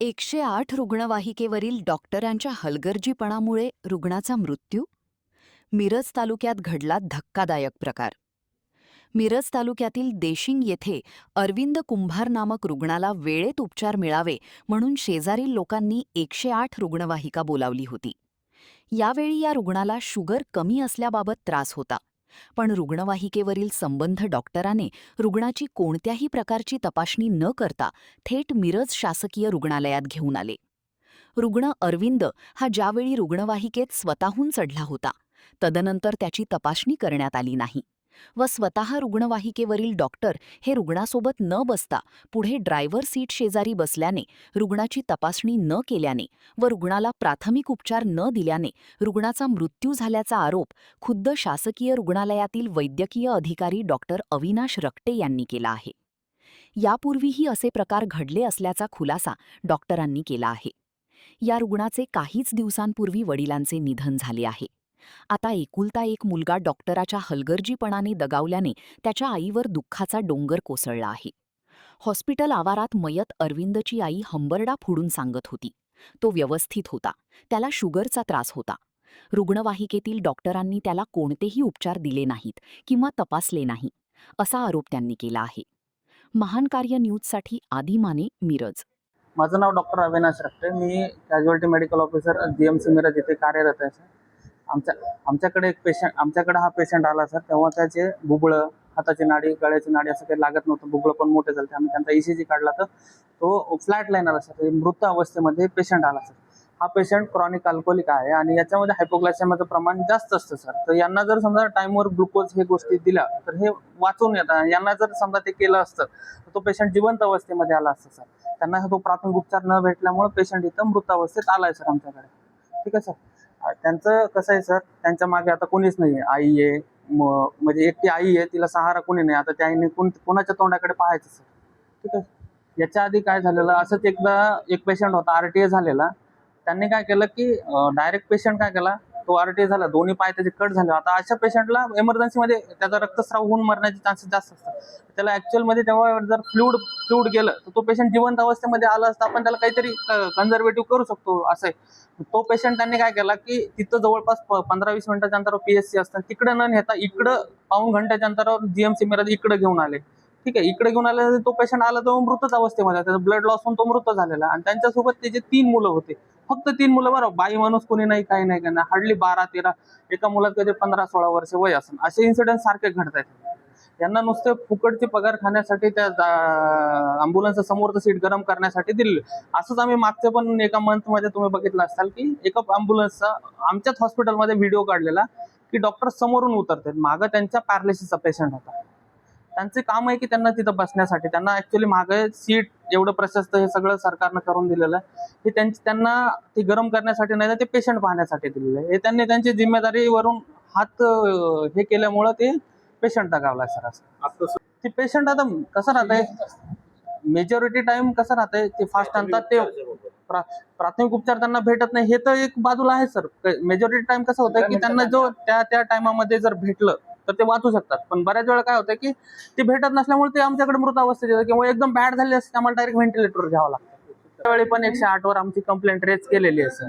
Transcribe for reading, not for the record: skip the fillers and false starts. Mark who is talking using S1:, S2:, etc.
S1: 108 रुग्णवाहिकेवरील डॉक्टरांच्या हलगर्जीपणामुळे रुग्णाचा मृत्यू. मिरज तालुक्यात घडला धक्कादायक प्रकार. मिरज तालुक्यातील देशिंग येथे अरविंद कुंभार नामक रुग्णाला वेळेत उपचार मिळावे म्हणून शेजारील लोकांनी 108 रुग्णवाहिका बोलावली होती. यावेळी या रुग्णाला शुगर कमी असल्याबाबत त्रास होता, पण रुग्णवाहिकेवरील संबंध डॉक्टराने रुग्णाची कोणत्याही प्रकारची तपासणी न करता थेट मिरज शासकीय रुग्णालयात घेऊन आले. रुग्ण अरविंद हा ज्यावेळी रुग्णवाहिकेत स्वतःहून चढला होता, तदनंतर त्याची तपासणी करण्यात आली नाही व स्वतः रुग्णवाहिकेवरील डॉक्टर हे रुग्णासोबत न बसता पुढे ड्रायव्हर सीट शेजारी बसल्याने, रुग्णाची तपासणी न केल्याने व रुग्णाला प्राथमिक उपचार न दिल्याने रुग्णाचा मृत्यू झाल्याचा आरोप खुद्द शासकीय रुग्णालयातील वैद्यकीय अधिकारी डॉक्टर अविनाश रक्टे यांनी केला आहे. यापूर्वीही असे प्रकार घडले असल्याचा खुलासा डॉक्टरांनी केला आहे. या रुग्णाचे काहीच दिवसांपूर्वी वडिलांचे निधन झाले आहे. आता एकुलता एक मुलगा डॉक्टराच्या हलगर्जीपणाने दगावल्याने त्याच्या आईवर दुःखाचा डोंगर कोसळला आहे. हॉस्पिटल आवारात मयत अरविंदची आई हंबरडा फोडून सांगत होती. तो व्यवस्थित होता, त्याला शुगरचा त्रास होता. रुग्णवाहिकेतील डॉक्टरांनी त्याला कोणतेही उपचार दिले नाहीत किंवा तपासले नाही, असा आरोप त्यांनी केला आहे. महान कार्य न्यूजसाठी आदी माने, मिरज.
S2: माझं नाव डॉक्टर अविनाश रक्टे. मी casualty medical officer GMC Miraj येथे कार्यरत आहे सर. आमच्याकडे हा पेशंट आला सर. तेव्हा त्याचे बुबळं, हाताची नाडी, गळ्याची नाडी असं काही लागत नव्हतं. बुबळं पण मोठे झाले. आम्ही त्यांचा ECG काढला तर तो फ्लॅट लाईन आला सर. मृत अवस्थेमध्ये पेशंट आला सर. हा पेशंट क्रॉनिक अल्कोहोलिक आहे आणि याच्यामध्ये हायपोग्लायसेमियाचं प्रमाण जास्त असतं सर. तर यांना जर समजा टाईमवर ग्लुकोज हे गोष्टी दिल्या तर हे वाचून येतात. यांना जर समजा ते केलं असतं तर तो पेशंट जिवंत अवस्थेमध्ये आला असता सर. त्यांना तो प्राथमिक उपचार न भेटल्यामुळे पेशंट इथं मृत अवस्थेत आलाय सर आमच्याकडे. ठीक आहे सर. त्यांचं कसं आहे सर, त्यांच्या मागे आता कोणीच नाही आहे. आई आहे, म्हणजे एकटी आई आहे, तिला सहारा कोणी नाही. आता त्या आईने कोणाच्या तोंडाकडे पाहायचं सर. ठीक आहे. याच्या आधी काय झालेलं, असंच एकदा एक पेशंट होता, RTA झालेला. त्यांनी काय केलं की डायरेक्ट पेशंट काय केला, तो RTA झाला, दोन्ही पाय त्याचे कट झाले. आता अशा पेशंटला एमर्जन्सीमध्ये त्याचा रक्तस्राव होऊन मरण्याचे चान्सेस जास्त असतात. त्याला ॲक्च्युअलमध्ये तेव्हा जर फ्लूड गेलं तर तो पेशंट जिवंत अवस्थेमध्ये आला असता, आपण त्याला काहीतरी कन्झर्वेटिव्ह करू शकतो असं आहे. तो पेशंट त्यांनी काय केला की तिथं जवळपास 15-20 मिनिटाच्या अंतरावर PSC असतात, तिकडे न नेता इकडं पाऊण घंट्याच्या अंतरावर GMC मिरज इकडे घेऊन आले. ठीक आहे. इकडे घेऊन आले, तो पेशंट आला तो मृतच अवस्थेमध्ये, त्याचा ब्लड लॉस होऊन तो मृत झालेला. आणि त्यांच्यासोबत त्याचे 3 मुलं होते, फक्त 3 मुलं. बरं, बाई माणूस कोणी नाही, काही नाही, काही नाही, हार्डली 12-13, एका मुलात कधी 15-16 वर्ष वय असेल. असे इन्सिडेंट सारखे घडत आहेत. यांना नुसते फुकटचे पगार खाण्यासाठी त्या अँब्युलन्सचं समोरचं सीट गरम करण्यासाठी दिले. असंच आम्ही मागच्या पण एका मंथमध्ये तुम्ही बघितलं असाल की एका अँब्युलन्सचा आमच्याच हॉस्पिटलमध्ये व्हिडिओ काढलेला की डॉक्टर समोरून उतरतात, मागं त्यांच्या पॅरालिसिसचा पेशंट होता. त्यांचे काम आहे की त्यांना तिथं बसण्यासाठी, त्यांना ॲक्च्युली मागे सीट एवढं प्रशस्त हे सगळं सरकारनं करून दिलेलं आहे. हे त्यांना ते गरम करण्यासाठी नाही तर ते पेशंट पाहण्यासाठी दिलेलं आहे. हे त्यांनी त्यांची जिम्मेदारीवरून हात हे केल्यामुळं ते पेशंट दगावला सर. असं ते पेशंट आता कसं राहतंय, मेजॉरिटी टाइम कसं राहतंय, ते फास्ट आणतात, ते प्राथमिक उपचार त्यांना भेटत नाही, हे तर एक बाजूला आहे सर. मेजॉरिटी टाइम कसं होतं की त्यांना जो त्या टायमामध्ये जर भेटलं तर ते वाचू शकतात. पण बऱ्याच वेळा काय होतं की ते भेटत नसल्यामुळे ते आमच्याकडे मृत अवस्थेत येतं किंवा एकदम बॅड झाले असते, आम्हाला डायरेक्ट व्हेंटिलेटरवर घ्यावं लागतं. त्यावेळी पण 108 वर आमची कंप्लेंट रेज केलेली आहे सर.